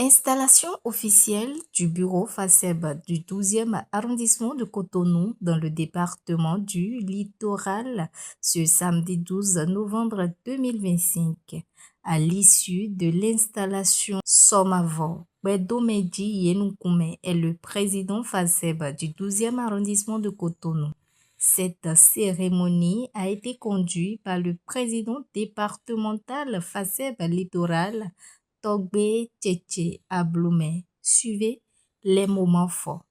L'installation officielle du bureau FACEB du 12e arrondissement de Cotonou dans le département du Littoral ce samedi 12 novembre 2025. À l'issue de l'installation, Somavo Bedomedi Yenoukoumé est le président FACEB du 12e arrondissement de Cotonou. Cette cérémonie a été conduite par le président départemental FACEB Littoral, Togbe Tchétché Abloumé. Suivez les moments forts.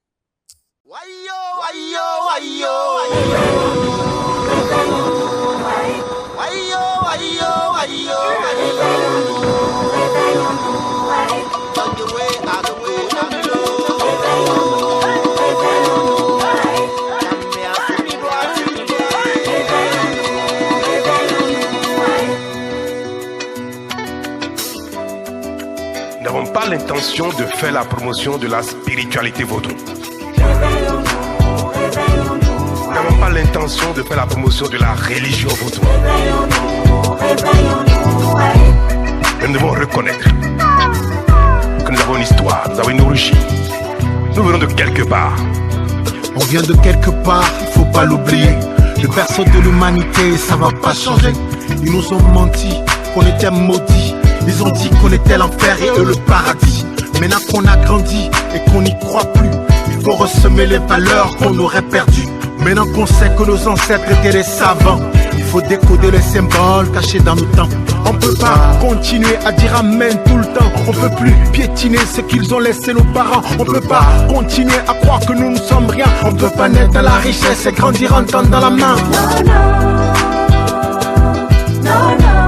Nous n'avons pas l'intention de faire la promotion de la spiritualité vaudou. Nous n'avons pas l'intention de faire la promotion de la religion vaudou. Mais nous devons reconnaître que nous avons une histoire, nous avons une origine. Nous venons de quelque part. On vient de quelque part, il faut pas l'oublier. Le berceau de l'humanité, ça va pas changer. Ils nous ont menti, qu'on était maudits. Ils ont dit qu'on était l'enfer et eux le paradis. Maintenant qu'on a grandi et qu'on n'y croit plus, il faut ressemer les valeurs qu'on aurait perdues. Maintenant qu'on sait que nos ancêtres étaient des savants, il faut décoder les symboles cachés dans nos temps. On peut pas continuer à dire amen tout le temps. On peut plus piétiner ce qu'ils ont laissé nos parents. On peut pas continuer à croire que nous ne sommes rien. On peut pas naître dans la richesse et grandir en temps dans la main. Non, non.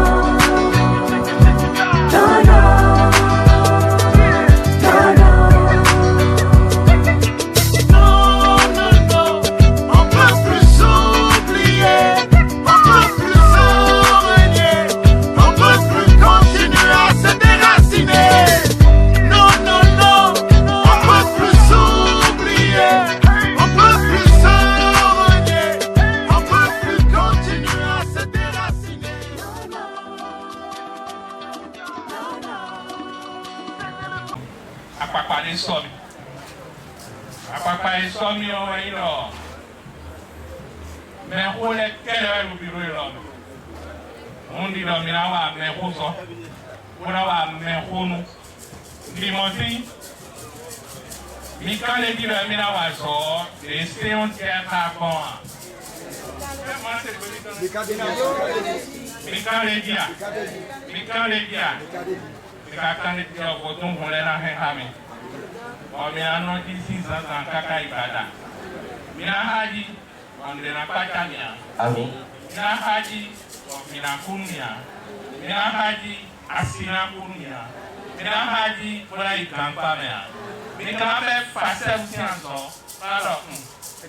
Apapa isomi o ino. Me hole kele u biro ilo. Mundi do mina wa me huso. Una wa me hunu. Di monti. Mi kale di do mina wa so. De seon tiata kon. Mi kale dia. Mi kale dia. Mi kale dia ko tum hole na he hami. Mina noti 6 ans kaka ibada. Mina haji ondena pachania. Amin. Mina haji mina kunia. Mina haji asina kunia. Mina haji kula ikampa mea. Mina be fase usianso. Paro.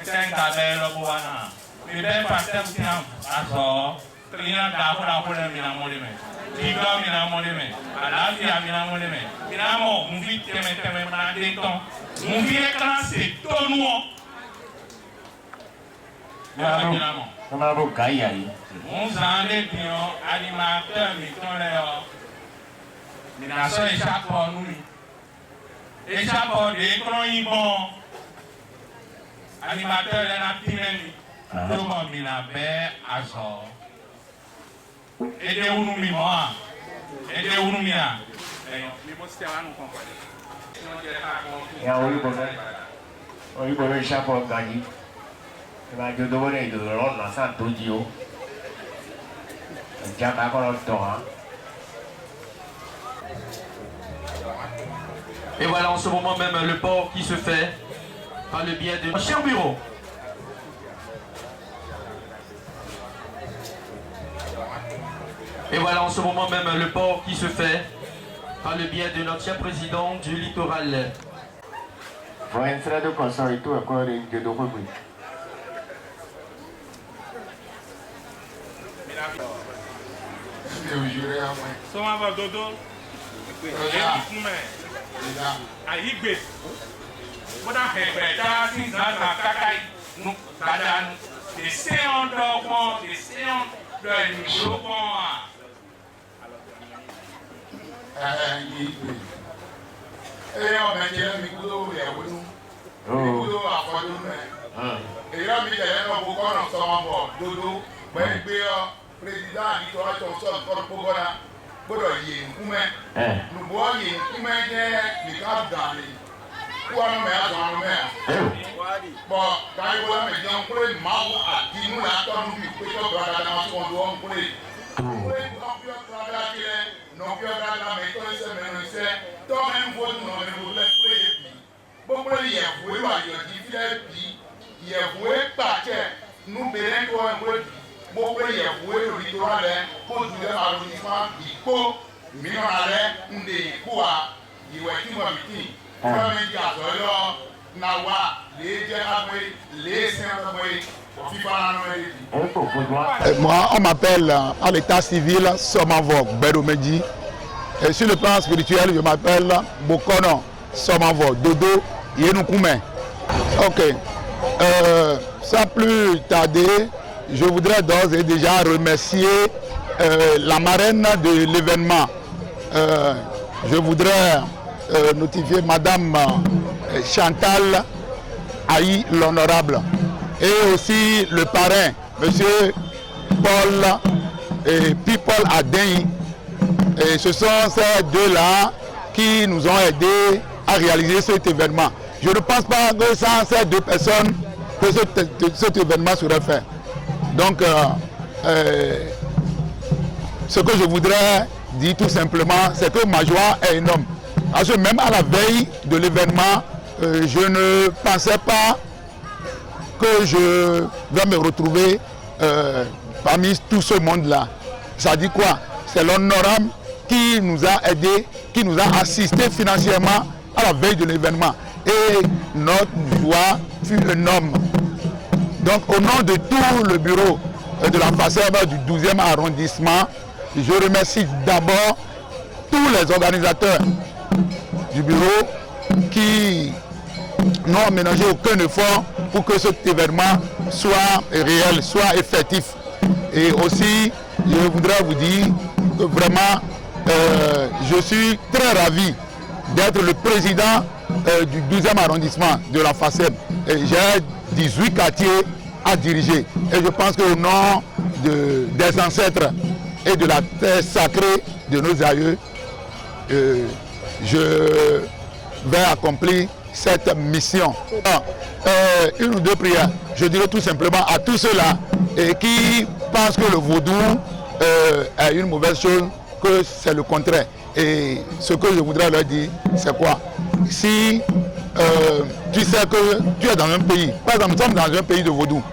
Tenga be lobuana. Mina fase usianso. Trina da hora mina molime. Diga mina molime. Alafia mina molime. Mina mo muvi teme mana denton. Muvi ekran c'est tonuo. Mina mo. Comment vous gagnez? Mon zande pion animateur mi tonleo. Mina so echapo numi. Echapo de ekran ibon. Animateur na pineni. Tomo mina be aso. Ede unumi moa. Ede unumia. Mi mostre lá no compare. Ya oyi bono chapo gaji. Ma jodo bone do ron na san todio. Jaka ko to ha. Et voilà en ce moment même le port qui se fait par le biais de cher bureau. Et voilà en ce moment même le port qui se fait par le biais de l'ancien président du littoral. Faut entrer de consort et tout encore de dogo. Soma va dodo. Ayigbe. Boda hebe ta 6 ans kakai nu badan. De séance d'enfants, de séance de Moi, on m'appelle à l'état civil Somavok Beromedji. Et sur le plan spirituel, je m'appelle Bokono Somavok Dodo Yenoukoumé. Ok. Sans plus tarder, je voudrais d'ores et déjà remercier la marraine de l'événement. Je voudrais notifier Madame Chantal Aïe l'honorable et aussi le parrain, Monsieur Paul et People Adin. Et ce sont ces deux-là qui nous ont aidés à réaliser cet événement. Je ne pense pas que sans ces deux personnes, que cet événement serait fait. Donc, ce que je voudrais dire tout simplement, c'est que ma joie est énorme. Parce que même à la veille de l'événement, je ne pensais pas que je vais me retrouver parmi tout ce monde-là. Ça dit quoi? C'est l'honorable qui nous a aidés, qui nous a assistés financièrement à la veille de l'événement. Et notre joie fut énorme. Donc au nom de tout le bureau de la FACEB du 12e arrondissement, je remercie d'abord tous les organisateurs du bureau qui n'ont aménagé aucun effort pour que cet événement soit réel, soit effectif. Et aussi, je voudrais vous dire que vraiment, je suis très ravi d'être le président du 12e arrondissement de la FACEB. J'ai 18 quartiers à diriger. Et je pense qu'au nom des ancêtres et de la terre sacrée de nos aïeux, je vais accomplir cette mission. Une ou deux prières. Je dirais tout simplement à tous ceux-là qui pensent que le vaudou est une mauvaise chose, que c'est le contraire. Et ce que je voudrais leur dire, c'est quoi? Si tu sais que tu es dans un pays, par exemple, nous sommes dans un pays de vaudou,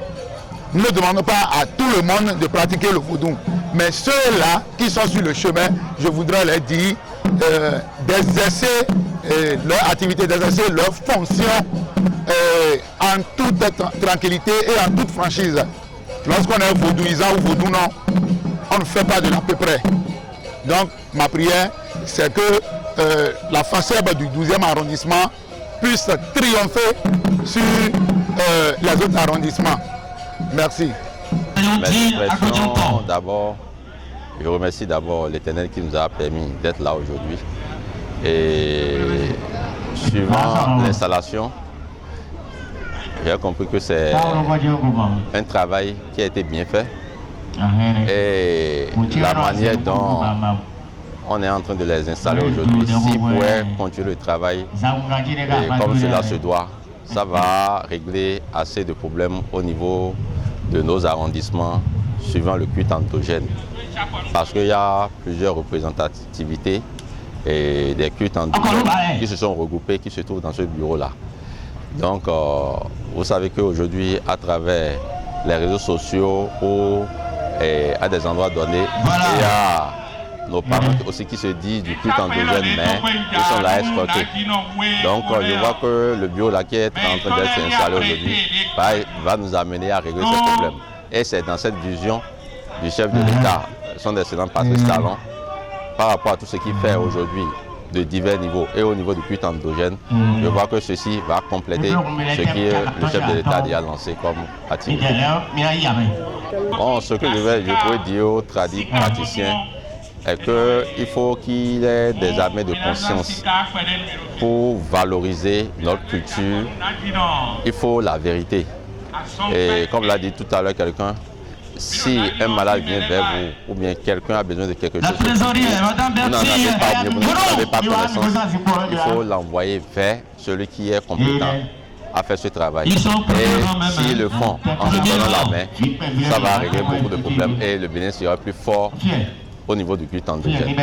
nous ne demandons pas à tout le monde de pratiquer le vaudou. Mais ceux-là qui sont sur le chemin, je voudrais leur dire d'exercer leur activité, d'exercer leur fonction en toute tranquillité et en toute franchise. Lorsqu'on est vaudouisant ou vaudou non, on ne fait pas de l'à peu près. Donc ma prière, c'est que la FACEB du 12e arrondissement puisse triompher sur les autres arrondissements. Merci. D'abord, je remercie d'abord l'Éternel qui nous a permis d'être là aujourd'hui. Et suivant l'installation, j'ai compris que c'est un travail qui a été bien fait. Et la manière dont on est en train de les installer aujourd'hui, s'ils pouvaient continuer le travail comme cela se doit, ça va régler assez de problèmes au niveau de nos arrondissements suivant le culte endogène. Parce qu'il y a plusieurs représentativités et des cultes endogènes qui se sont regroupés, qui se trouvent dans ce bureau-là. Donc, vous savez qu'aujourd'hui, à travers les réseaux sociaux ou à des endroits donnés, il y a nos parents aussi qui se disent du culte endogène, mais ils sont là escroqués. Donc, je vois que le bureau là qui est en train d'être installé aujourd'hui va nous amener à régler ce problème. Et c'est dans cette vision du chef de l'État, son excellent Patrice Talon, par rapport à tout ce qu'il fait aujourd'hui de divers niveaux et au niveau du culte endogène, je vois que ceci va compléter ce que le chef de l'État a déjà lancé comme activité. Bon, ce que je pourrais dire aux tradis praticiens, est qu'il faut qu'il y ait des armées de conscience pour valoriser notre culture. Il faut la vérité. Et comme l'a dit tout à l'heure quelqu'un, si un malade vient vers vous ou bien quelqu'un a besoin de quelque chose, vous n'en avez pas, vous n'avez pas connaissance, il faut l'envoyer vers celui qui est compétent à faire ce travail. Et s'ils le font en se donnant la main, ça va régler beaucoup de problèmes et le Bénin sera plus fort au niveau du culte androgène.